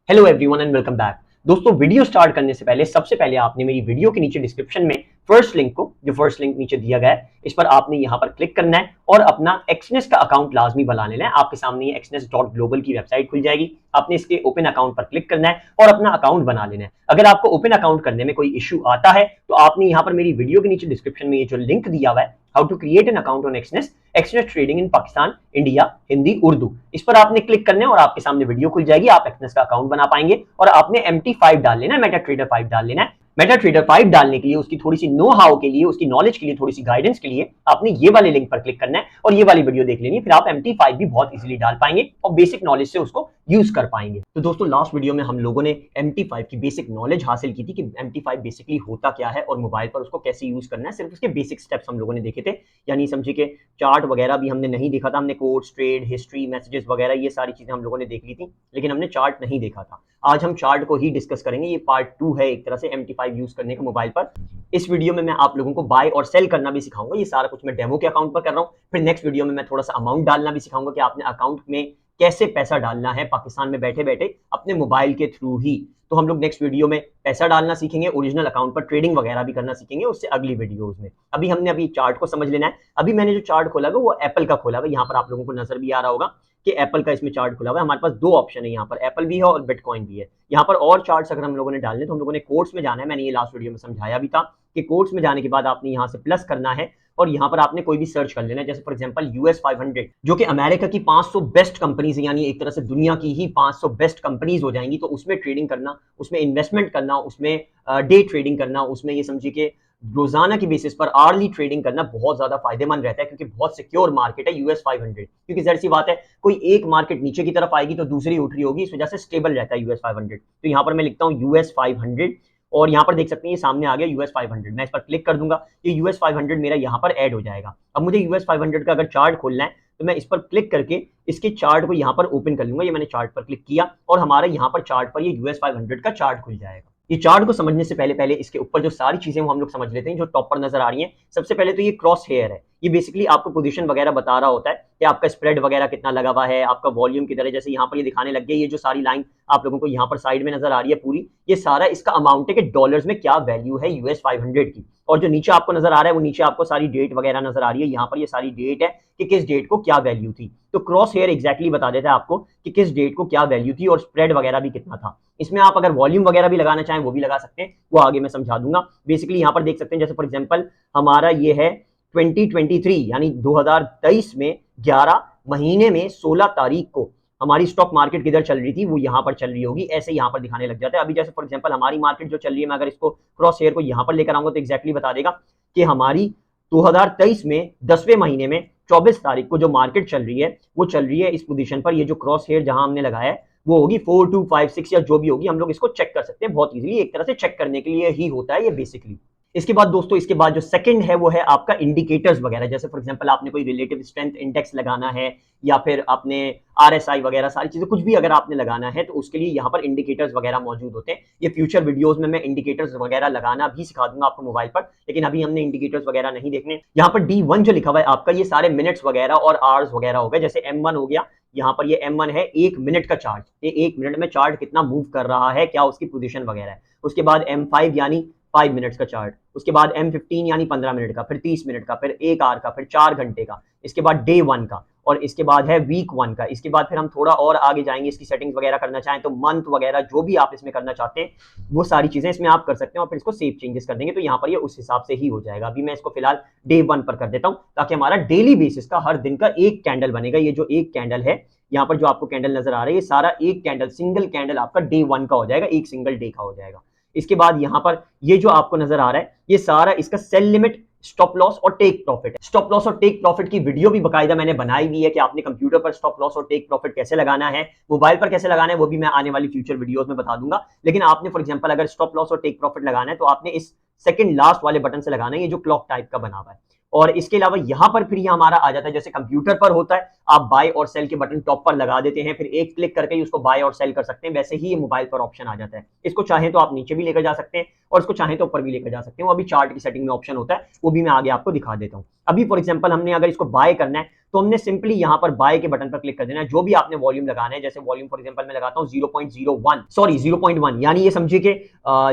Hello everyone and welcome back. दोस्तों, video start करने से पहले सबसे पहले आपने मेरी वीडियो के नीचे डिस्क्रिप्शन में फर्स्ट लिंक नीचे दिया गया है, इस पर आपने यहां पर क्लिक करना है और अपना एक्सनेस का अकाउंट लाजमी बना लेना है। आपके सामने ये exnes.global की वेबसाइट खुल जाएगी। आपने इसके ओपन अकाउंट पर क्लिक करना है और अपना अकाउंट बना लेना है। अगर आपको ओपन अकाउंट करने में कोई इश्यू आता है तो आपने यहाँ पर मेरी वीडियो के नीचे डिस्क्रिप्शन में ये जो लिंक दिया हुआ है, how to create an account on Exness trading in Pakistan, India, Hindi, Urdu, इस पर आपने क्लिक करना है और आपके सामने वीडियो खुल जाएगी। आप एक्सनेस का अकाउंट बना पाएंगे और आपने MT5 डाल लेना है, मेटा ट्रेडर 5 डाल लेना है। मेटा ट्रेडर 5 डालने के लिए, उसकी थोड़ी सी नो हाउ के लिए, उसकी नॉलेज के लिए, थोड़ी सी गाइडेंस के लिए आपने ये वाले लिंक पर क्लिक करना है और ये वाली वीडियो देख लेनी है। फिर आप MT5 भी बहुत इजीली डाल पाएंगे और बेसिक नॉलेज से उसको यूज कर पाएंगे। तो दोस्तों, लास्ट वीडियो में हम लोगों ने MT5 की बेसिक नॉलेज हासिल की थी कि MT5 बेसिकली होता क्या है और मोबाइल पर उसको कैसे यूज करना है। सिर्फ उसके बेसिक स्टेप्स हम लोगों ने देखे थे, यानी समझिए कि चार्ट वगैरह भी हमने नहीं देखा था। हमने कोड्स, ट्रेड, हिस्ट्री, मैसेजेस वगैरह ये सारी चीजें हम लोगों ने देख ली थी, लेकिन हमने चार्ट नहीं देखा था। आज हम चार्ट को ही डिस्कस करेंगे। ये पार्ट 2 है एक तरह से MT5 यूज करने का मोबाइल पर। इस वीडियो में मैं आप लोगों को बाय और सेल करना भी सिखाऊंगा। ये सारा कुछ मैं डेमो के अकाउंट पर कर रहा हूँ। फिर नेक्स्ट वीडियो में मैं थोड़ा सा अमाउंट डालना भी सिखाऊंगा कि आपने अकाउंट में कैसे पैसा डालना है पाकिस्तान में बैठे बैठे अपने मोबाइल के थ्रू ही। तो हम लोग नेक्स्ट वीडियो में पैसा डालना सीखेंगे, ओरिजिनल अकाउंट पर ट्रेडिंग वगैरह भी करना सीखेंगे, उससे अगली वीडियोस में। अभी हमने चार्ट को समझ लेना है। अभी मैंने जो चार्ट खोला हुआ वो एप्पल का खोला हुआ है। यहाँ पर आप लोगों को नजर भी आ रहा होगा कि एप्पल का इसमें चार्ट खुला हुआ है। हमारे पास दो ऑप्शन है, यहाँ पर एप्पल भी है और बिटकॉइन भी है। यहाँ पर और चार्ट्स अगर हम लोगों ने डालने तो हम लोगों ने कोर्स में जाना है। मैंने ये लास्ट वीडियो में समझाया भी था कि कोर्स में जाने के बाद आपने यहाँ से प्लस करना है और यहाँ पर आपने कोई भी सर्च कर लेना है। जैसे फॉर एग्जांपल US 500, जो कि अमेरिका की 500 बेस्ट कंपनीज है, यानी एक तरह से दुनिया की ही 500 बेस्ट कंपनीज हो जाएंगी। तो उसमें ट्रेडिंग करना, उसमें इन्वेस्टमेंट करना, उसमें डे ट्रेडिंग करना, उसमें ये समझिए कि रोजाना की बेसिस पर आर्ली ट्रेडिंग करना बहुत ज्यादा फायदेमंद रहता है, क्योंकि बहुत सिक्योर मार्केट है US 500। क्योंकि जहर सी बात है, कोई एक मार्केट नीचे की तरफ आएगी तो दूसरी उठ रही होगी, इस वजह से स्टेबल रहता है US 500। तो यहाँ पर मैं लिखता हूँ US 500 और यहाँ पर देख सकते हैं ये सामने आ गया US 500। मैं इस पर क्लिक कर दूंगा, ये US 500 मेरा यहाँ पर ऐड हो जाएगा। अब मुझे US 500 का अगर चार्ट खोलना है तो मैं इस पर क्लिक करके इसके चार्ट को यहाँ पर ओपन कर लूंगा। ये मैंने चार्ट पर क्लिक किया और हमारा यहाँ पर चार्ट पर ये US 500 का चार्ट खुल जाएगा। ये चार्ट को समझने से पहले इसके ऊपर जो सारी चीजें वो हम लोग समझ लेते हैं, जो टॉप पर नजर आ रही हैं। सबसे पहले तो ये क्रॉस हेयर है। ये बेसिकली आपको पोजीशन वगैरह बता रहा होता है कि आपका स्प्रेड वगैरह कितना लगा हुआ है, आपका वॉल्यूम किधर है। जैसे यहाँ पर ये दिखाने लग गया, ये जो सारी लाइन आप लोगों को यहाँ पर साइड में नजर आ रही है पूरी, ये सारा इसका अमाउंट है कि डॉलर्स में क्या वैल्यू है US 500 की। और जो नीचे आपको नजर आ रहा है वो नीचे आपको सारी डेट वगैरह नजर आ रही है। यहाँ पर ये सारी डेट है कि किस डेट को क्या वैल्यू थी। तो क्रॉस हेयर एग्जैक्टली बता देता है आपको कि किस डेट को क्या वैल्यू थी और स्प्रेड वगैरह भी कितना था। इसमें आप अगर वॉल्यूम वगैरह भी लगाना चाहें वो भी लगा सकते हैं, वो आगे मैं समझा दूंगा। बेसिकली यहाँ पर देख सकते हैं, जैसे फॉर एग्जांपल हमारा ये है 2023, यानी 2023 में 11 महीने में 16 तारीख को हमारी स्टॉक मार्केट किधर चल रही थी, वो यहाँ पर चल रही होगी। ऐसे यहाँ पर दिखाने लग जाता है। अभी जैसे फॉर एग्जांपल हमारी मार्केट जो चल रही है, मैं अगर इसको क्रॉस हेयर को यहाँ पर लेकर आऊंगा तो एग्जैक्टली बता देगा कि हमारी 2023 में 10वें महीने में 24 तारीख को जो मार्केट चल रही है वो चल रही है इस पोजीशन पर। ये जो क्रॉस हेयर जहां हमने लगाया है वो होगी 4256 या जो भी होगी। हम लोग इसको चेक कर सकते हैं बहुत इजीली, एक तरह से चेक करने के लिए ही होता है ये बेसिकली। इसके बाद दोस्तों, इसके बाद जो सेकंड है वो है आपका इंडिकेटर्स वगैरह। जैसे फॉर एग्जांपल आपने कोई रिलेटिव स्ट्रेंथ इंडेक्स लगाना है या फिर आपने RSI वगैरह सारी चीजें कुछ भी अगर आपने लगाना है तो उसके लिए यहाँ पर इंडिकेटर्स वगैरह मौजूद होते हैं। ये फ्यूचर वीडियोस में मैं इंडिकेटर्स वगैरह लगाना भी सिखा दूंगा आपको मोबाइल पर, लेकिन अभी हमने इंडिकेटर्स वगैरह नहीं देखने। यहाँ पर D1 जो लिखा हुआ है आपका, ये सारे मिनट्स वगैरह और आवर्स वगैरह हो गए। जैसे M1 हो गया, यहाँ पर ये M1 है 1 मिनट का चार्ट, ये 1 मिनट में चार्ट कितना मूव कर रहा है, क्या उसकी पोजीशन वगैरह है। उसके बाद M5 यानी 5 मिनट्स का चार्ट, उसके बाद M15 यानी 15 मिनट का, फिर 30 मिनट का, फिर 1 आवर का, फिर 4 घंटे का, इसके बाद डे 1 का, और इसके बाद है वीक 1 का। इसके बाद फिर हम थोड़ा और आगे जाएंगे, इसकी सेटिंग्स वगैरह करना चाहें तो मंथ वगैरह जो भी आप इसमें करना चाहते हैं वो सारी चीजें इसमें आप कर सकते हैं और फिर इसको सेव चेंजेस कर देंगे तो यहाँ पर ये उस हिसाब से ही हो जाएगा। अभी मैं इसको फिलहाल डे 1 पर कर देता हूँ ताकि हमारा डेली बेसिस का हर दिन का एक कैंडल बनेगा। ये जो एक कैंडल है यहाँ पर जो आपको कैंडल नजर आ रहा है, ये सारा एक कैंडल, सिंगल कैंडल आपका डे 1 का हो जाएगा, एक सिंगल डे का हो जाएगा। इसके बाद यहाँ पर ये जो आपको नजर आ रहा है ये सारा इसका सेल लिमिट, स्टॉप लॉस और टेक प्रॉफिट है। स्टॉप लॉस और टेक प्रॉफिट की वीडियो भी बकायदा मैंने बनाई हुई है कि आपने कंप्यूटर पर स्टॉप लॉस और टेक प्रॉफिट कैसे लगाना है, मोबाइल पर कैसे लगाना है, वो भी मैं आने वाली फ्यूचर वीडियोस में बता दूंगा। लेकिन आपने फॉर एग्जांपल अगर स्टॉप लॉस और टेक प्रॉफिट लगाना है तो आपने इस सेकंड लास्ट वाले बटन से लगाना है, ये जो क्लॉक टाइप का बना हुआ है। और इसके अलावा यहाँ पर फिर ये हमारा आ जाता है, जैसे कंप्यूटर पर होता है आप बाय और सेल के बटन टॉप पर लगा देते हैं, फिर एक क्लिक करके ही उसको बाय और सेल कर सकते हैं, वैसे ही ये मोबाइल पर ऑप्शन आ जाता है। इसको चाहें तो आप नीचे भी लेकर जा सकते हैं और इसको चाहें तो ऊपर भी लेकर जा सकते हैं। वो अभी चार्ट की सेटिंग में ऑप्शन होता है, वो भी मैं आगे आपको दिखा देता हूँ। अभी फॉर एग्जांपल हमने अगर इसको बाय करना है तो हमने सिंपली यहाँ पर बाय के बटन पर क्लिक कर देना है। जो भी आपने वॉल्यूम लगाना है, जैसे वॉल्यूम फॉर एग्जांपल मैं लगाता हूँ 0.01, सॉरी 0.1, यानी ये समझिए कि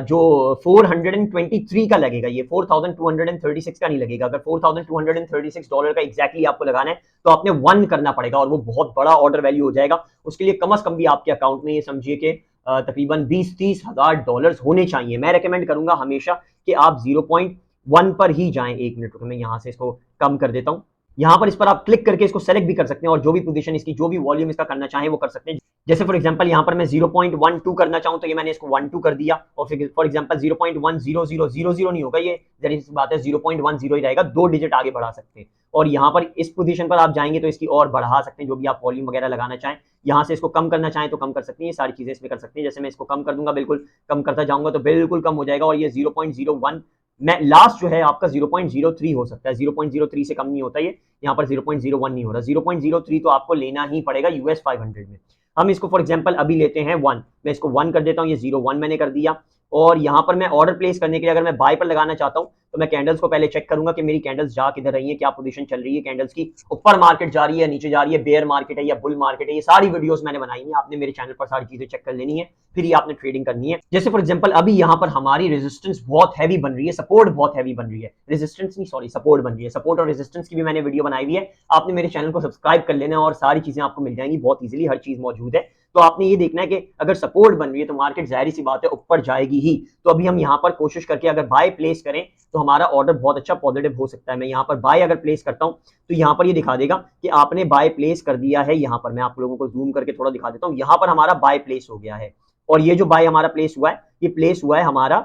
जो 423 का लगेगा, ये 4236 का नहीं लगेगा। अगर $4236 का एग्जैक्टली आपको लगाना है तो आपने 1 करना पड़ेगा और वो बहुत बड़ा ऑर्डर वैल्यू हो जाएगा। उसके लिए कम से कम भी आपके अकाउंट में ये समझिए कि तकरीबन 20-30 हजार डॉलर्स होने चाहिए। मैं रेकमेंड करूंगा हमेशा कि आप 0.1 पर ही जाएं। 1 मिनट रुको, मैं यहां से इसको कम कर देता हूं। यहां पर इस पर आप क्लिक करके इसको सेलेक्ट भी कर सकते हैं और जो भी पोजीशन इसकी, जो भी वॉल्यूम इसका करना चाहें वो कर सकते हैं। जैसे फॉर एग्जांपल यहां पर मैं 0.12 करना चाहूं तो ये मैंने इसको 12 कर दिया, और फिर फॉर एग्जांपल 0.10000 नहीं होगा, ये जरी सी बात है 0.10 ही रहेगा, 2 डिजिट आगे बढ़ा सकते हैं। और यहां पर इस पोजीशन पर आप जाएंगे तो इसकी और बढ़ा सकते हैं, जो भी आप वॉल्यूम वगैरह लगाना चाहें। यहां से इसको कम करना चाहें तो कम कर सकते हैं, ये सारी चीजें इसमें कर सकते हैं। जैसे मैं इसको कम कर दूंगा, बिल्कुल कम करता जाऊंगा तो बिल्कुल कम हो जाएगा, और ये 0.01 मैं लास्ट जो है आपका 0.03 हो सकता है, 0.03 से कम नहीं होता ये। यहाँ पर 0.01 नहीं हो रहा, 0.03 तो आपको लेना ही पड़ेगा US 500 में। हम इसको फॉर एग्जांपल अभी लेते हैं 1, मैं इसको 1 कर देता हूँ, ये 0.1 मैंने कर दिया। और यहाँ पर मैं ऑर्डर प्लेस करने के लिए अगर मैं बाय पर लगाना चाहता हूँ तो मैं कैंडल्स को पहले चेक करूंगा कि मेरी कैंडल्स जा किधर रही है, क्या पोजीशन चल रही है कैंडल्स की, ऊपर मार्केट जा रही है, नीचे जा रही है, बेयर मार्केट है या बुल मार्केट है। ये सारी वीडियोस मैंने बनाई है, आपने मेरे चैनल पर सारी चीजें चेक कर लेनी है, फिर ही आपने ट्रेडिंग करनी है। जैसे फॉर एग्जांपल अभी यहाँ पर हमारी रेजिस्टेंस बहुत हैवी बन रही है, सपोर्ट बहुत हैवी बन रही है, रेजिस्टेंस नहीं सॉरी सपोर्ट बन रही है। सपोर्ट और रेजिस्टेंस की भी मैंने वीडियो बनाई हुई है, आपने मेरे चैनल को सब्सक्राइब कर लेना और सारी चीजें आपको मिल जाएंगी बहुत इजीली, हर चीज मौजूद है। तो आपने ये देखना है कि अगर सपोर्ट बन रही है तो मार्केट जाहिर सी बात है ऊपर जाएगी ही। तो अभी हम यहाँ पर कोशिश करके अगर बाय प्लेस करें तो हमारा ऑर्डर बहुत अच्छा पॉजिटिव हो सकता है। मैं यहाँ पर बाय अगर प्लेस करता हूँ तो यहाँ पर ये दिखा देगा कि आपने बाय प्लेस कर दिया है। यहाँ पर मैं आप लोगों को जूम करके थोड़ा दिखा देता हूँ, यहाँ पर हमारा बाय प्लेस हो गया है। और ये जो बाय हमारा प्लेस हुआ है, ये प्लेस हुआ है हमारा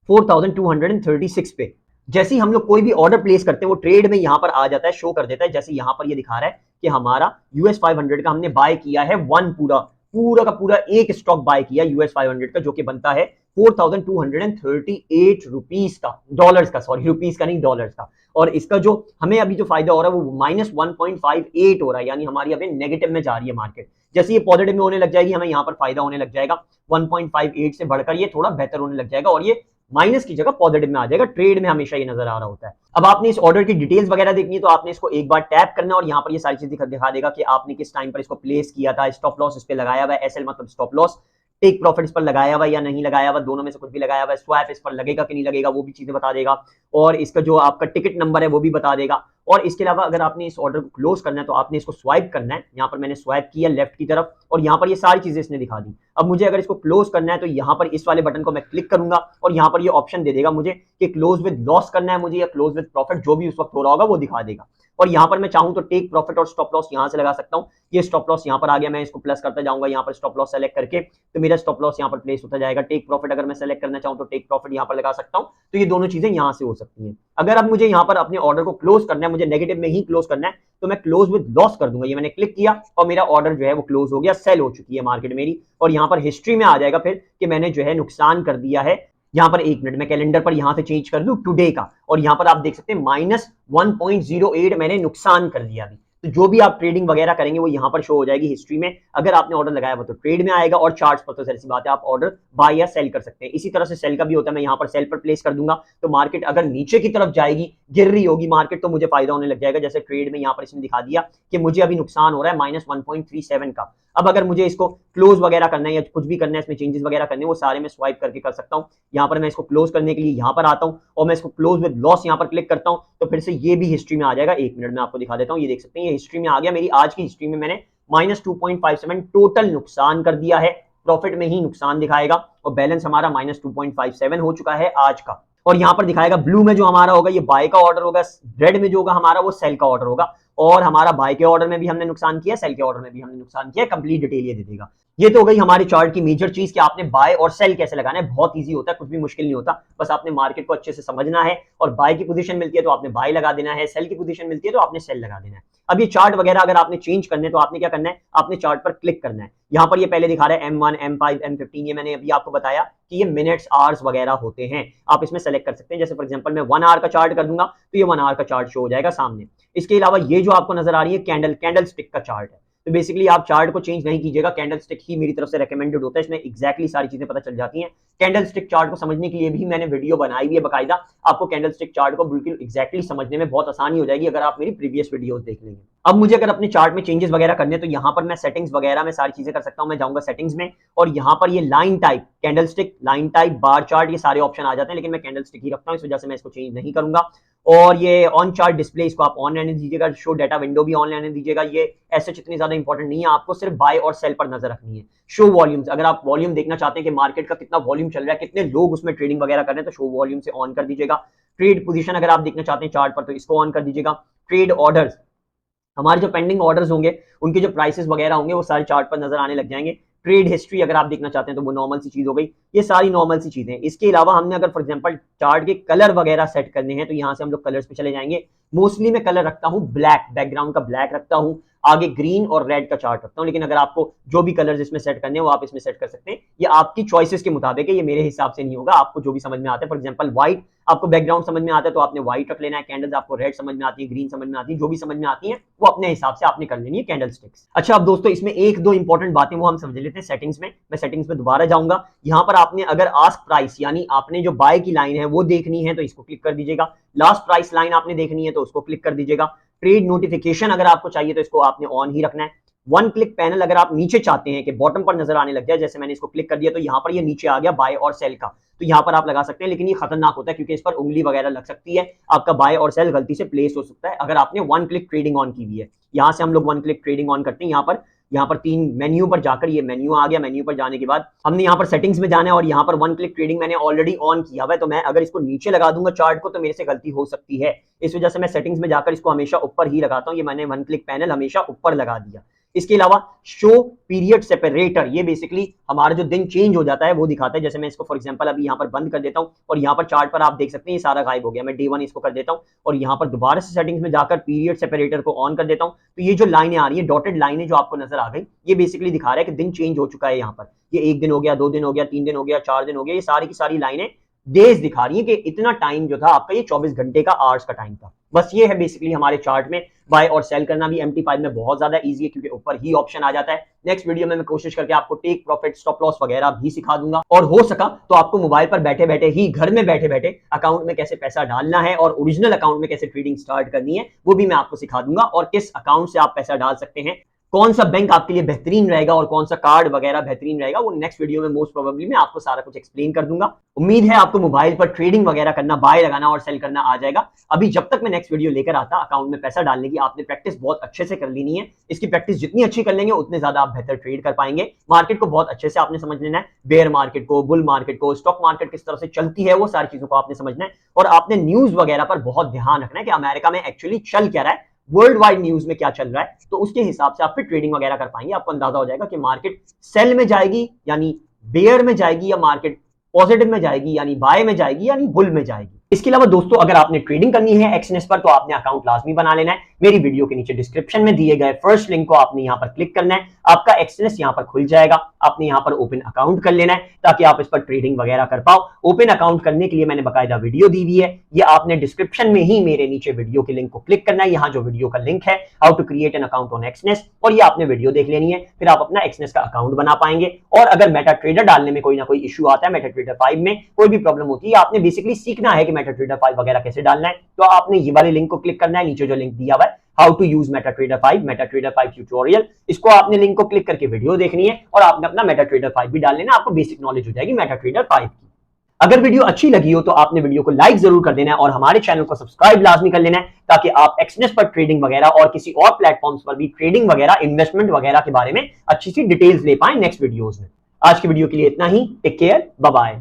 4236 पे। जैसे ही हम लोग कोई भी ऑर्डर प्लेस करते हैं वो ट्रेड में यहाँ पर आ जाता है, शो कर देता है। जैसे यहाँ पर ये दिखा रहा है कि हमारा US 500 का हमने बाय किया है 1, पूरा का पूरा एक स्टॉक बाय किया US 500 का, जो कि बनता है 4238 रुपीज का, डॉलर्स का, सॉरी रुपीज का नहीं डॉलर्स का। और इसका जो हमें अभी जो फायदा हो रहा है वो -1.58 हो रहा है, यानी हमारी अभी नेगेटिव में जा रही है मार्केट। जैसे ये पॉजिटिव में होने लग जाएगी हमें यहाँ पर फायदा होने लग जाएगा, 1.58 से बढ़कर ये थोड़ा बेहतर होने लग जाएगा और ये माइनस की जगह पॉजिटिव में आ जाएगा। ट्रेड में हमेशा ये नजर आ रहा होता है। अब आपने इस ऑर्डर की डिटेल्स वगैरह देखनी है तो आपने इसको एक बार टैप करना और यहाँ पर ये सारी चीज दिखा देगा कि आपने किस टाइम पर इसको प्लेस किया था, स्टॉप लॉस इस पे लगाया हुआ है, एसएल मतलब स्टॉप लॉस, टेक प्रॉफिट इस पर लगाया हुआ या नहीं लगाया हुआ, दोनों में से कुछ भी लगाया हुआ है, स्वैप इस पर लगेगा कि नहीं लगेगा वो भी चीजें बता देगा, और इसका जो आपका टिकट नंबर है वो भी बता देगा। और इसके अलावा अगर आपने इस ऑर्डर को क्लोज करना है तो आपने इसको स्वाइप करना है। यहाँ पर मैंने स्वाइप किया लेफ्ट की तरफ और यहाँ पर ये सारी चीजें इसने दिखा दी। अब मुझे अगर इसको क्लोज करना है तो यहाँ पर इस वाले बटन को मैं क्लिक करूंगा और यहाँ पर ये ऑप्शन दे देगा मुझे कि क्लोज विद लॉस करना है मुझे या क्लोज विद प्रॉफिट, जो भी उस वक्त हो रहा होगा वो दिखा देगा। और यहाँ पर मैं चाहूं तो टेक प्रॉफिट और स्टॉप लॉस यहाँ से लगा सकता हूँ। ये स्टॉप लॉस यहाँ पर आ गया, मैं इसको प्लस करता जाऊंगा यहाँ पर स्टॉप लॉस सेलेक्ट करके, तो मेरा स्टॉप लॉस यहाँ पर प्लेस होता जाएगा। टेक प्रॉफिट अगर मैं सेलेक्ट करना चाहूँ तो टेक प्रॉफिट यहाँ पर लगा सकता हूँ। तो ये दोनों चीजें यहाँ से हो सकती हैं। अगर अब मुझे यहाँ पर अपने ऑर्डर को क्लोज करना है, मुझे नेगेटिव में ही क्लोज करना है, तो मैं क्लोज विद लॉस कर दूंगा। ये मैंने क्लिक किया और मेरा ऑर्डर जो है वो क्लोज हो गया, सेल हो चुकी है मार्केट मेरी। और यहाँ पर हिस्ट्री में आ जाएगा फिर कि मैंने जो है नुकसान कर दिया है। यहाँ पर 1 मिनट मैं कैलेंडर पर यहाँ से चेंज कर दूं टुडे का, और यहाँ पर आप देख सकते हैं -1.08 मैंने नुकसान कर दिया अभी। तो जो भी आप ट्रेडिंग वगैरह करेंगे वो यहाँ पर शो हो जाएगी हिस्ट्री में। अगर आपने ऑर्डर लगाया वो तो ट्रेड में आएगा, और चार्ट्स पर तो ऐसी बात है आप ऑर्डर बाय या सेल कर सकते हैं। इसी तरह से सेल का भी होता है, मैं यहाँ पर सेल पर प्लेस कर दूंगा तो मार्केट अगर नीचे की तरफ जाएगी, गिर रही होगी मार्केट, तो मुझे फायदा होने लग जाएगा। जैसे ट्रेड में यहाँ पर इसने दिखा दिया कि मुझे अभी नुकसान हो रहा है -1.37 का। अब अगर मुझे इसको क्लोज वगैरह करना है या कुछ भी करना है, इसमें चेंजेस वगैरह करने हैं, वो सारे मैं स्वाइप करके कर सकता हूँ। यहाँ पर मैं इसको क्लोज करने के लिए यहाँ पर आता हूँ और मैं इसको क्लोज विद लॉस यहाँ पर क्लिक करता हूँ, तो फिर से ये भी हिस्ट्री में आ जाएगा। 1 मिनट में आपको दिखा देता हूँ, ये देख सकते हैं ये हिस्ट्री में आ गया। मेरी आज की हिस्ट्री में मैंने -2.57 टोटल नुकसान कर दिया है, प्रॉफिट में ही नुकसान दिखाएगा, और बैलेंस हमारा -2.57 हो चुका है आज का। और यहाँ पर दिखाएगा ब्लू में जो हमारा होगा ये बाय का ऑर्डर होगा, रेड में जो होगा हमारा वो सेल का ऑर्डर होगा। और हमारा बाय के ऑर्डर में भी हमने नुकसान किया, सेल के ऑर्डर में भी हमने नुकसान किया, कंप्लीट डिटेल ये दे देगा। ये तो हो गई हमारे चार्ट की मेजर चीज कि आपने बाय और सेल कैसे लगाना है। बहुत इजी होता है, कुछ भी मुश्किल नहीं होता, बस आपने मार्केट को अच्छे से समझना है। और बाय की पोजीशन मिलती है तो आपने बाय लगा देना है, सेल की पोजीशन मिलती है तो आपने सेल लगा देना है। अब ये चार्ट वगैरह अगर आपने चेंज करने हैं तो आपने क्या करना है, आपने चार्ट पर क्लिक करना है। यहाँ पर ये पहले दिखा रहा है M1, M5, M15, ये मैंने अभी आपको बताया कि ये मिनट्स आवर्स वगैरह होते हैं, आप इसमें सेलेक्ट कर सकते हैं। जैसे फॉर एग्जांपल मैं 1 आवर का चार्ट कर दूंगा तो ये 1 आवर का चार्ट शो हो जाएगा सामने। इसके अलावा ये जो आपको नजर आ रही है कैंडल स्टिक का चार्ट है, तो बेसिकली आप चार्ट को चेंज नहीं कीजिएगा, कैंडल स्टिक ही मेरी तरफ से रेकमेंडेड होता है, इसमें एग्जैक्टली सारी चीजें पता चल जाती हैं। कैंडल स्टिक चार्ट को समझने के लिए भी मैंने वीडियो बनाई हुई है बकायदा, आपको कैंडल स्टिक चार्ट को बिल्कुल एग्जैक्टली समझने में बहुत आसानी हो जाएगी अगर आप मेरी प्रीवियस वीडियोस देख लेंगे। अब मुझे अगर अपने चार्ट में चेंजेस वगैरह करने तो यहाँ पर मैं सेटिंग्स वगैरह में सारी चीजें कर सकता हूँ। मैं जाऊंगा सेटिंग्स में और यहाँ पर ये line type, candle stick, line type, bar chart, ये सारे ऑप्शन आ जाते हैं, लेकिन मैं कैंडल स्टिक ही रखता हूँ, इस वजह से मैं इसको चेंज नहीं करूंगा। और ये ऑन चार्ट डिस्प्ले, इसको आप ऑन रहने दीजिएगा, शो डाटा विंडो भी ऑन रहने दीजिएगा। ये ऐसे इतनी ज्यादा इंपॉर्टेंट नहीं है, आपको सिर्फ बाय और सेल पर नजर रखनी है। शो वॉल्यूम्स, अगर आप वॉल्यूम देखना चाहते हैं कि मार्केट का कितना वॉल्यूम चल रहा है, कितने लोग उसमें ट्रेडिंग वगैरह कर रहे हैं, तो शो वॉल्यूम से ऑन कर दीजिएगा। ट्रेड पोजीशन अगर आप देखना चाहते हैं चार्ट पर तो इसको ऑन कर दीजिएगा। ट्रेड ऑर्डर्स, हमारे जो पेंडिंग ऑर्डर्स होंगे उनके जो प्राइसेस वगैरह होंगे वो सारे चार्ट पर नजर आने लग जाएंगे। ट्रेड हिस्ट्री अगर आप देखना चाहते हैं तो वो नॉर्मल सी चीज हो गई। ये सारी नॉर्मल सी चीजें हैं। इसके अलावा हमने अगर फॉर एग्जांपल चार्ट के कलर वगैरह सेट करने हैं तो यहाँ से हम लोग कलर्स पे चले जाएंगे। मोस्टली मैं कलर रखता हूँ ब्लैक, बैकग्राउंड का ब्लैक रखता हूँ, आगे ग्रीन और रेड का चार्ट रखता हूँ, लेकिन अगर आपको जो भी कलर्स इसमें सेट करने हैं वो आप इसमें सेट कर सकते हैं। ये आपकी चॉइसेस के मुताबिक है, ये मेरे हिसाब से नहीं होगा, आपको जो भी समझ में आता है। फॉर एग्जांपल व्हाइट, आपको बैकग्राउंड समझ में आता है तो आपने व्हाइट रख लेना है। कैंडल्स आपको रेड समझ में आती है, ग्रीन समझ में आती है, जो भी समझ में आती है वो अपने हिसाब से आपने कर लेनी है कैंडल स्टिक्स। अच्छा अब दोस्तों इसमें एक दो इंपॉर्टेंट बातें वो हम समझ लेते हैं सेटिंग्स में। मैं सेटिंग्स में दोबारा जाऊंगा। यहाँ पर आपने अगर आस्क प्राइस यानी आपने जो बाय की लाइन है वो देखनी है तो इसको क्लिक कर दीजिएगा। लास्ट प्राइस लाइन आपने देखनी है तो उसको क्लिक कर दीजिएगा। ट्रेड नोटिफिकेशन अगर आपको चाहिए तो इसको आपने ऑन ही रखना है। वन क्लिक पैनल अगर आप नीचे चाहते हैं कि बॉटम पर नजर आने लग जाए, जैसे मैंने इसको क्लिक कर दिया तो यहाँ पर ये नीचे आ गया बाय और सेल का, तो यहाँ पर आप लगा सकते हैं, लेकिन ये खतरनाक होता है क्योंकि इस पर उंगली वगैरह लग सकती है, आपका बाय और सेल गलती से प्लेस हो सकता है अगर आपने वन क्लिक ट्रेडिंग ऑन की हुई है। यहाँ से हम लोग वन क्लिक ट्रेडिंग ऑन करते हैं। यहाँ पर तीन मेन्यू पर जाकर, ये मेन्यू आ गया, मेन्यू पर जाने के बाद हमने यहाँ पर सेटिंग्स में जाना है और यहाँ पर वन क्लिक ट्रेडिंग मैंने ऑलरेडी ऑन किया हुआ है, तो मैं अगर इसको नीचे लगा दूंगा चार्ट को तो मेरे से गलती हो सकती है, इस वजह से मैं सेटिंग्स में जाकर इसको हमेशा ऊपर ही लगाता हूँ। ये मैंने वन क्लिक पैनल हमेशा ऊपर लगा दिया। इसके अलावा शो पीरियड सेपरेटर, ये बेसिकली हमारा जो दिन चेंज हो जाता है वो दिखाता है। जैसे मैं इसको फॉर एग्जांपल अभी यहाँ पर बंद कर देता हूँ और यहाँ पर चार्ट पर आप देख सकते हैं ये सारा गायब हो गया। मैं डे 1 इसको कर देता हूँ और यहाँ पर दोबारा से सेटिंग्स में जाकर पीरियड सेपरेटर को ऑन कर देता हूँ, तो ये जो लाइनें आ रही है, डॉटेड लाइनें जो आपको नजर आ गई, ये बेसिकली दिखा रहा है कि दिन चेंज हो चुका है। यहाँ पर ये 1 दिन हो गया, 2 दिन हो गया, 3 दिन हो गया, 4 दिन हो गया, ये सारी की सारी लाइनें डेज दिखा रही है कि इतना टाइम जो था आपका ये 24 घंटे का, आवर्स का टाइम था। बस ये है बेसिकली हमारे चार्ट में बाय और सेल करना भी MT5 में बहुत ज्यादा इजी है क्योंकि ऊपर ही ऑप्शन आ जाता है। नेक्स्ट वीडियो में मैं कोशिश करके आपको टेक प्रॉफिट, स्टॉप लॉस वगैरह भी सिखा दूंगा और हो सका तो आपको मोबाइल पर बैठे बैठे ही, घर में बैठे बैठे अकाउंट में कैसे पैसा डालना है और ओरिजिनल अकाउंट में कैसे ट्रेडिंग स्टार्ट करनी है वो भी मैं आपको सिखा दूंगा, और किस अकाउंट से आप पैसा डाल सकते हैं, कौन सा बैंक आपके लिए बेहतरीन रहेगा और कौन सा कार्ड वगैरह बेहतरीन रहेगा, वो नेक्स्ट वीडियो में मोस्ट प्रोबेबली मैं आपको सारा कुछ एक्सप्लेन कर दूंगा। उम्मीद है आपको मोबाइल पर ट्रेडिंग वगैरह करना, बाय लगाना और सेल करना आ जाएगा। अभी जब तक मैं नेक्स्ट वीडियो लेकर आता अकाउंट में पैसा डालने की, आपने प्रैक्टिस बहुत अच्छे से कर लेनी है। इसकी प्रैक्टिस जितनी अच्छी कर लेंगे उतने ज्यादा आप बेहतर ट्रेड कर पाएंगे। मार्केट को बहुत अच्छे से आपने समझ लेना है, बेयर मार्केट को, बुल मार्केट को, स्टॉक मार्केट किस तरह से चलती है, वो सारी चीजों को आपने समझना है और आपने न्यूज वगैरह पर बहुत ध्यान रखना है कि अमेरिका में एक्चुअली चल क्या रहा है, वर्ल्ड वाइड न्यूज में क्या चल रहा है, तो उसके हिसाब से आप फिर ट्रेडिंग वगैरह कर पाएंगे। आपको अंदाजा हो जाएगा कि मार्केट सेल में जाएगी यानी बेयर में जाएगी, या मार्केट पॉजिटिव में जाएगी यानी बाय में जाएगी यानी बुल में जाएगी। इसके अलावा दोस्तों अगर आपने ट्रेडिंग करनी है एक्सनेस पर तो आपने अकाउंट लाजमी बना लेना है। मेरी वीडियो के नीचे डिस्क्रिप्शन में दिए गए फर्स्ट लिंक को आपने यहाँ पर क्लिक करना है, आपका एक्सनेस यहाँ पर खुल जाएगा। आपने यहाँ पर ओपन अकाउंट कर लेना है ताकि आप इस पर ट्रेडिंग वगैरह कर पाओ। ओपन अकाउंट करने के लिए मैंने बकायदा वीडियो दी हुई है, ये आपने डिस्क्रिप्शन में ही मेरे नीचे वीडियो के लिंक को क्लिक करना है। यहाँ जो वीडियो का लिंक है how to create an account on Exness, और ये आपने वीडियो देख लेनी है, फिर आप अपना एक्सनेस का अकाउंट बना पाएंगे। और अगर मेटा ट्रेडर डालने में कोई ना कोई इशू आता है, मेटा ट्रेडर 5 में कोई भी प्रॉब्लम होती है, आपने बेसिकली सीखना है कि मेटा ट्रेडर 5 वगैरह कैसे डालना है, तो आपने ये वाले लिंक को क्लिक करना है। नीचे जो लिंक दिया हुआ है how to use MetaTrader 5, MetaTrader 5 tutorial, इसको आपने लिंक को क्लिक करके वीडियो देखनी है और आपने अपना मेटा ट्रेडर 5 भी डाल लेना, आपको बेसिक नॉलेज हो जाएगी मेटा ट्रेडर 5 की। अगर वीडियो अच्छी लगी हो तो आपने वीडियो को लाइक जरूर कर देना है और हमारे चैनल को सब्सक्राइब लाजमी कर लेना है ताकि आप एक्सनेस पर ट्रेडिंग वगैरह और किसी और प्लेटफॉर्म्स पर भी ट्रेडिंग वगैरह, इन्वेस्टमेंट वगैरह के बारे में अच्छी सी डिटेल्स ले पाए नेक्स्ट वीडियोस में। आज की वीडियो के लिए इतना ही, टेक केयर, बाय बाय।